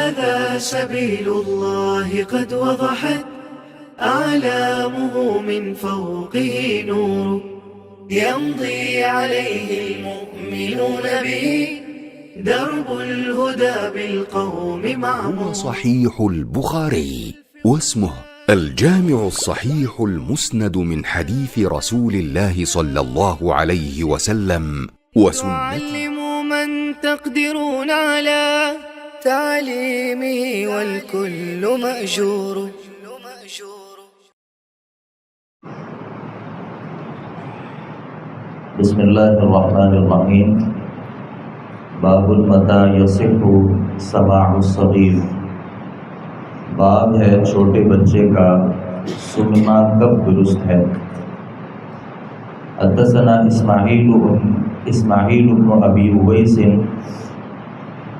هذا سبيل الله قد وضحت أعلامه من فوقه نور يمضي عليه المؤمنون به درب الهدى بالقوم معمور. هو صحيح البخاري واسمه الجامع الصحيح المسند من حديث رسول الله صلى الله عليه وسلم وسنته. وعلموا من تقدرون على تعليمه والكل مأجور. بسم اللہ الرحمن الرحیم. باب متى يصح سماع الصغیر. باب ہے چھوٹے بچے کا سننا کب درست ہے. حدثنا اسماعیل بن ابی اویس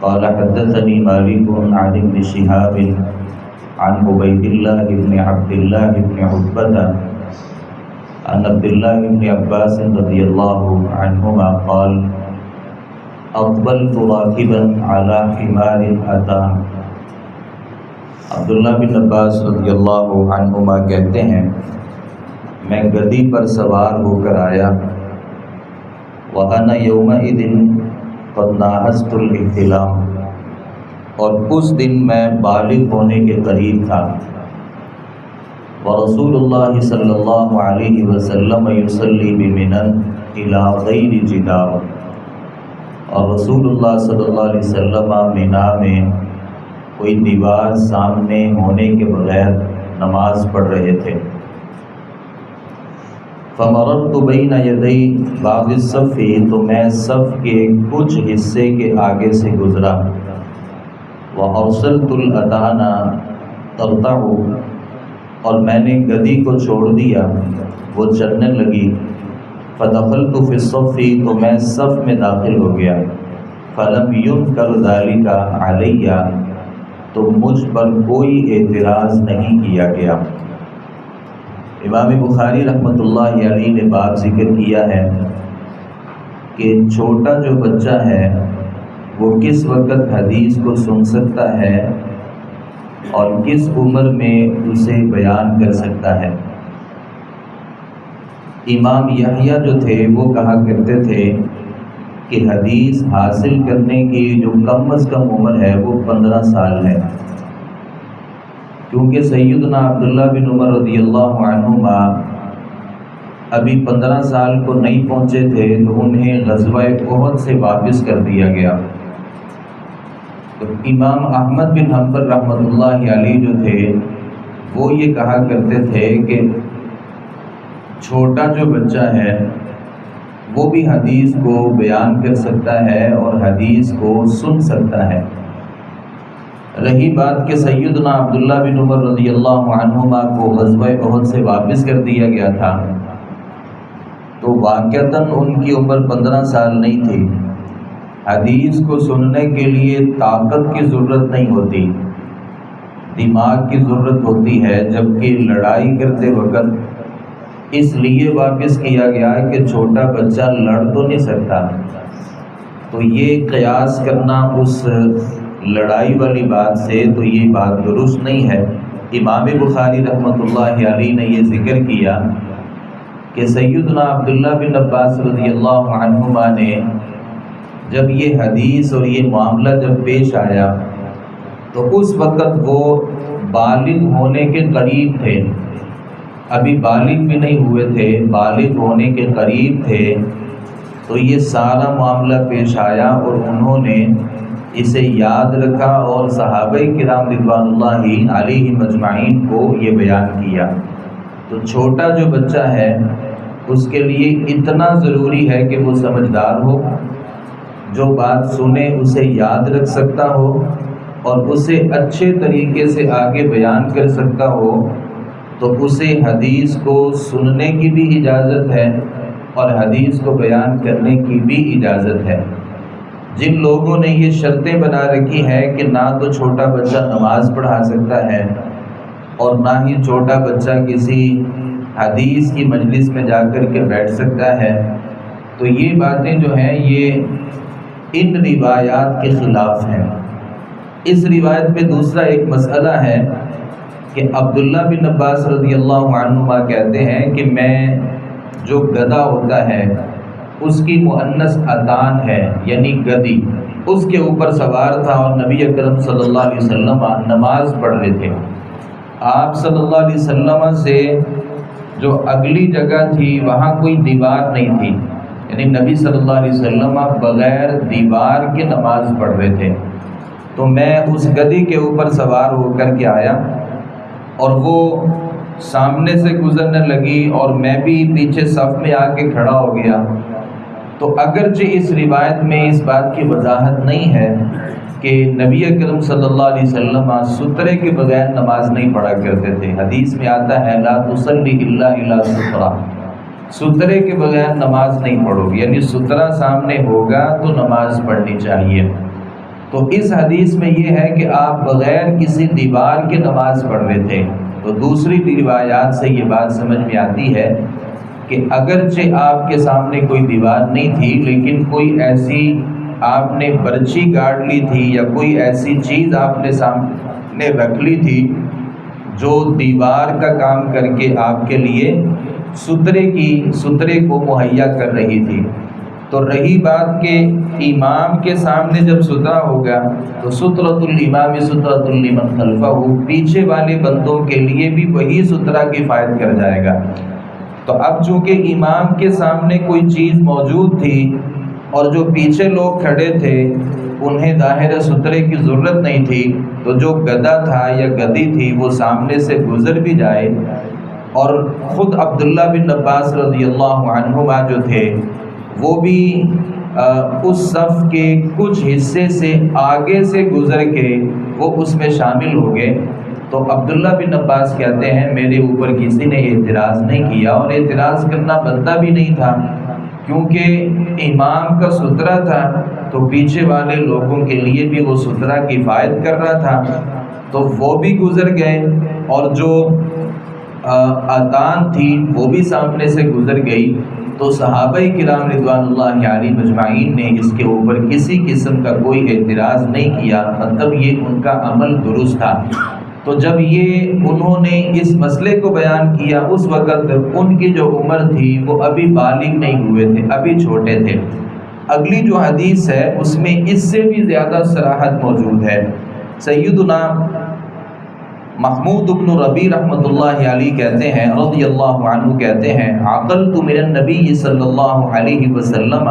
قال حدثني مالك عن ابن شهاب عن عبید اللہ بن عبد اللہ بن عتبہ عن عبد الله بن عباس رضي الله عنهما قال أقبلت راكبا على حمار أتى. عبداللہ بن عباس رضی اللہ عنہما کہتے ہیں میں گدی پر سوار ہو کر آیا. وأنا يومئذ قد ناهزت الاحتلام. اور اس دن میں بالغ ہونے کے قریب تھا. ورسول اللہ صلی اللہ علیہ وسلم یصلی بمنى الی غیر جدار. اور رسول اللہ صلی اللہ علیہ وسلم منا میں کوئی دیوار سامنے ہونے کے بغیر نماز پڑھ رہے تھے. فمررت بین یدی بعض الصف. تو میں صف کے کچھ حصے کے آگے سے گزرا. وارسلت الاتان ترتع. اور میں نے گدی کو چھوڑ دیا وہ چلنے لگی. فدخلت فی الصف. تو میں صف میں داخل ہو گیا. فلم ينکر ذلک علی. تو مجھ پر کوئی اعتراض نہیں کیا گیا. امام بخاری رحمۃ اللہ علیہ نے باب ذکر کیا ہے کہ چھوٹا جو بچہ ہے وہ کس وقت حدیث کو سن سکتا ہے اور کس عمر میں اسے بیان کر سکتا ہے. امام یحییٰ جو تھے وہ کہا کرتے تھے کہ حدیث حاصل کرنے کی جو کم از کم عمر ہے وہ 15 سال ہے. کیونکہ سیدنا عبداللہ بن عمر رضی اللہ عنہما ابھی 15 سال کو نہیں پہنچے تھے تو انہیں غزوہ احد سے واپس کر دیا گیا. تو امام احمد بن حنبل رحمۃ اللہ علیہ جو تھے وہ یہ کہا کرتے تھے کہ چھوٹا جو بچہ ہے وہ بھی حدیث کو بیان کر سکتا ہے اور حدیث کو سن سکتا ہے. رہی بات کہ سیدنا عبداللہ بن عمر رضی اللہ عنہما کو غزوہ احد سے واپس کر دیا گیا تھا تو واقعتاً ان کی عمر 15 سال نہیں تھی. حدیث کو سننے کے لیے طاقت کی ضرورت نہیں ہوتی، دماغ کی ضرورت ہوتی ہے. جبکہ لڑائی کرتے وقت اس لیے واپس کیا گیا کہ چھوٹا بچہ لڑ تو نہیں سکتا. تو یہ قیاس کرنا اس لڑائی والی بات سے تو یہ بات درست نہیں ہے. امام بخاری رحمۃ اللہ علیہ نے یہ ذکر کیا کہ سیدنا عبداللہ بن عباس رضی اللہ عنہما نے جب یہ حدیث اور یہ معاملہ جب پیش آیا تو اس وقت وہ بالغ ہونے کے قریب تھے. ابھی بالغ بھی نہیں ہوئے تھے، بالغ ہونے کے قریب تھے. تو یہ سارا معاملہ پیش آیا اور انہوں نے اسے یاد رکھا اور صحابہ کرام رضوان اللہ علیہم اجمعین کو یہ بیان کیا. تو چھوٹا جو بچہ ہے اس کے لیے اتنا ضروری ہے کہ وہ سمجھدار ہو، جو بات سنے اسے یاد رکھ سکتا ہو اور اسے اچھے طریقے سے آگے بیان کر سکتا ہو. تو اسے حدیث کو سننے کی بھی اجازت ہے اور حدیث کو بیان کرنے کی بھی اجازت ہے. جن لوگوں نے یہ شرطیں بنا رکھی ہیں کہ نہ تو چھوٹا بچہ نماز پڑھا سکتا ہے اور نہ ہی چھوٹا بچہ کسی حدیث کی مجلس میں جا کر کے بیٹھ سکتا ہے، تو یہ باتیں جو ہیں یہ ان روایات کے خلاف ہیں. اس روایت میں دوسرا ایک مسئلہ ہے کہ عبداللہ بن عباس رضی اللہ عنہما کہتے ہیں کہ میں جو گدھا ہوتا ہے اس کی مؤنث اتان ہے یعنی گدی، اس کے اوپر سوار تھا اور نبی اکرم صلی اللہ علیہ وسلم نماز پڑھ رہے تھے۔ آپ صلی اللہ علیہ وسلم سے جو اگلی جگہ تھی وہاں کوئی دیوار نہیں تھی، یعنی نبی صلی اللہ علیہ وسلم بغیر دیوار کے نماز پڑھ رہے تھے۔ تو میں اس گدی کے اوپر سوار ہو کر کے آیا اور وہ سامنے سے گزرنے لگی اور میں بھی پیچھے صف میں آ کے کھڑا ہو گیا۔ تو اگرچہ اس روایت میں اس بات کی وضاحت نہیں ہے کہ نبی اکرم صلی اللہ علیہ وسلم سترے کے بغیر نماز نہیں پڑھا کرتے تھے۔ حدیث میں آتا ہے لا تصلی الا الی سترہ، سترے کے بغیر نماز نہیں پڑھو گی، یعنی سترہ سامنے ہوگا تو نماز پڑھنی چاہیے۔ تو اس حدیث میں یہ ہے کہ آپ بغیر کسی دیوار کے نماز پڑھ رہے تھے۔ تو دوسری روایات سے یہ بات سمجھ میں آتی ہے کہ اگرچہ آپ کے سامنے کوئی دیوار نہیں تھی لیکن کوئی ایسی آپ نے برچی گاڑ لی تھی یا کوئی ایسی چیز آپ نے سامنے رکھ لی تھی جو دیوار کا کام کر کے آپ کے لیے سترے کو مہیا کر رہی تھی۔ تو رہی بات کہ امام کے سامنے جب سترہ ہوگا تو سترۃ الامام سترۃ لمن خلفہ، پیچھے والے بندوں کے لیے بھی وہی سترہ کفایت کر جائے گا۔ تو اب چونکہ امام کے سامنے کوئی چیز موجود تھی اور جو پیچھے لوگ کھڑے تھے انہیں ظاہر سترے کی ضرورت نہیں تھی، تو جو گدھا تھا یا گدھی تھی وہ سامنے سے گزر بھی جائے، اور خود عبداللہ بن عباس رضی اللہ عنہما جو تھے وہ بھی اس صف کے کچھ حصے سے آگے سے گزر کے وہ اس میں شامل ہو گئے۔ تو عبداللہ بن عباس کہتے ہیں میرے اوپر کسی نے اعتراض نہیں کیا، اور اعتراض کرنا بنتا بھی نہیں تھا کیونکہ امام کا سترہ تھا تو پیچھے والے لوگوں کے لیے بھی وہ سترہ کفایت کر رہا تھا۔ تو وہ بھی گزر گئے اور جو اتان تھی وہ بھی سامنے سے گزر گئی۔ تو صحابہ کرام رضوان اللہ علیہم مجمعین نے اس کے اوپر کسی قسم کا کوئی اعتراض نہیں کیا، مطلب یہ ان کا عمل درست تھا۔ تو جب یہ انہوں نے اس مسئلے کو بیان کیا اس وقت ان کی جو عمر تھی وہ ابھی بالغ نہیں ہوئے تھے، ابھی چھوٹے تھے۔ اگلی جو حدیث ہے اس میں اس سے بھی زیادہ صراحت موجود ہے۔ سیدنا محمود بن ربیع رحمۃ اللہ علیہ کہتے ہیں رضی اللہ عنہ کہتے ہیں عقلت من النبی صلی اللہ علیہ وسلم،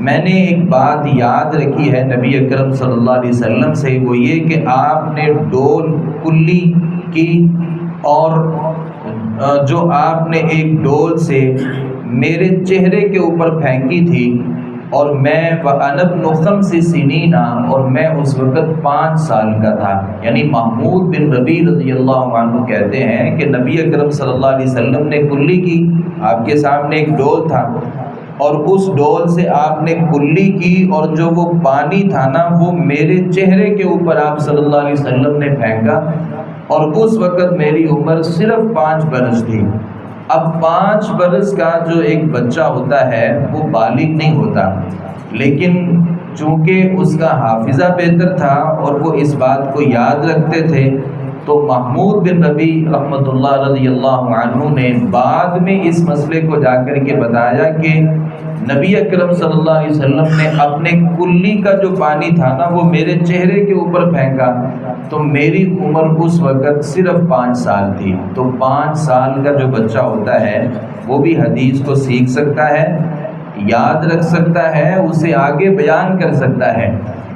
میں نے ایک بات یاد رکھی ہے نبی اکرم صلی اللہ علیہ وسلم سے، وہ یہ کہ آپ نے ڈول کلی کی اور جو آپ نے ایک ڈول سے میرے چہرے کے اوپر پھینکی تھی، اور میں وَأَنَا ابْنُ 5 سِنِينَ، اور میں اس وقت 5 سال کا تھا۔ یعنی محمود بن ربیع رضی اللہ عنہ کہتے ہیں کہ نبی اکرم صلی اللہ علیہ وسلم نے کلی کی، آپ کے سامنے ایک ڈول تھا اور اس ڈول سے آپ نے کلی کی، اور جو وہ پانی تھا نا وہ میرے چہرے کے اوپر آپ صلی اللہ علیہ وسلم نے پھینکا، اور اس وقت میری عمر صرف 5 برس تھی۔ اب 5 برس کا جو ایک بچہ ہوتا ہے وہ بالغ نہیں ہوتا، لیکن چونکہ اس کا حافظہ بہتر تھا اور وہ اس بات کو یاد رکھتے تھے، تو محمود بن ربیع رحمۃ اللہ رضی اللہ عنہ نے بعد میں اس مسئلے کو جا کر کے بتایا کہ نبی اکرم صلی اللہ علیہ وسلم نے اپنے کلی کا جو پانی تھا نا وہ میرے چہرے کے اوپر پھینکا، تو میری عمر اس وقت صرف 5 سال تھی۔ تو 5 سال کا جو بچہ ہوتا ہے وہ بھی حدیث کو سیکھ سکتا ہے، یاد رکھ سکتا ہے، اسے آگے بیان کر سکتا ہے۔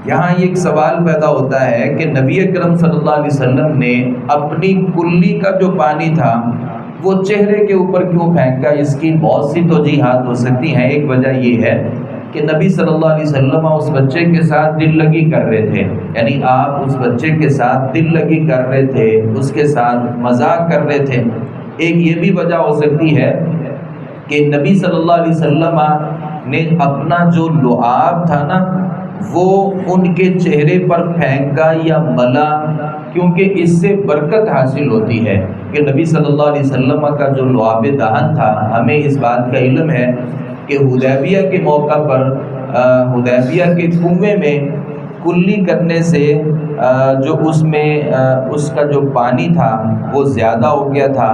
یہاں یہ ایک سوال پیدا ہوتا ہے کہ نبی اکرم صلی اللہ علیہ وسلم نے اپنی کلی کا جو پانی تھا وہ چہرے کے اوپر کیوں پھینکا؟ اس کی بہت سی توجیحات ہو سکتی ہیں۔ ایک وجہ یہ ہے کہ نبی صلی اللہ علیہ وسلم اس بچے کے ساتھ دل لگی کر رہے تھے، یعنی آپ اس بچے کے ساتھ دل لگی کر رہے تھے، اس کے ساتھ مذاق کر رہے تھے۔ ایک یہ بھی وجہ ہو سکتی ہے کہ نبی صلی اللہ علیہ وسلم نے اپنا جو لعاب تھا نا وہ ان کے چہرے پر پھینکا یا ملا، کیونکہ اس سے برکت حاصل ہوتی ہے کہ نبی صلی اللہ علیہ وسلم کا جو لعاب دہن تھا، ہمیں اس بات کا علم ہے کہ حدیبیہ کے موقع پر حدیبیہ کے کنویں میں کلی کرنے سے جو اس میں اس کا جو پانی تھا وہ زیادہ ہو گیا تھا۔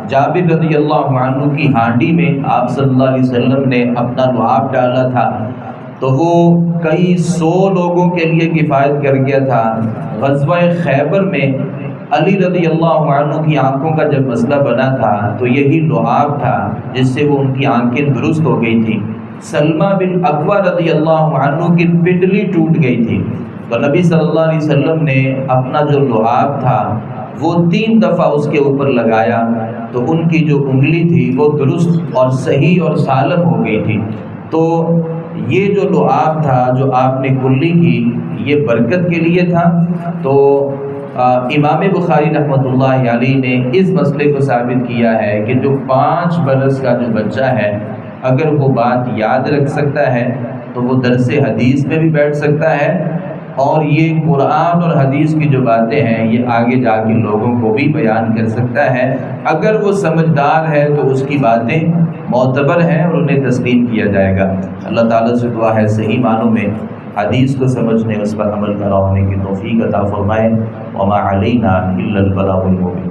جابر رضی اللہ عنہ کی ہانڈی میں آپ صلی اللہ علیہ وسلم نے اپنا لعاب ڈالا تھا تو وہ کئی 100 لوگوں کے لیے کفایت کر گیا تھا۔ غزوہ خیبر میں علی رضی اللہ عنہ کی آنکھوں کا جب مسئلہ بنا تھا تو یہی لعاب تھا جس سے وہ ان کی آنکھیں درست ہو گئی تھیں۔ سلمہ بن اکوع رضی اللہ عنہ کی پنڈلی ٹوٹ گئی تھی تو نبی صلی اللہ علیہ وسلم نے اپنا جو لعاب تھا وہ 3 دفعہ اس کے اوپر لگایا تو ان کی جو انگلی تھی وہ درست اور صحیح اور سالم ہو گئی تھی۔ تو یہ جو لعاب تھا جو آپ نے کلی کی یہ برکت کے لیے تھا۔ تو امام بخاری رحمۃ اللہ علیہ نے اس مسئلے کو ثابت کیا ہے کہ جو 5 برس کا جو بچہ ہے اگر وہ بات یاد رکھ سکتا ہے تو وہ درس حدیث میں بھی بیٹھ سکتا ہے اور یہ قرآن اور حدیث کی جو باتیں ہیں یہ آگے جا کے لوگوں کو بھی بیان کر سکتا ہے۔ اگر وہ سمجھدار ہے تو اس کی باتیں معتبر ہیں اور انہیں تسلیم کیا جائے گا۔ اللہ تعالیٰ سے دعا ہے صحیح معنوں میں حدیث کو سمجھنے اس پر عمل کرا ہونے کی توفیق عطا فرمائے۔ وما علینا الا البلاغ المبین۔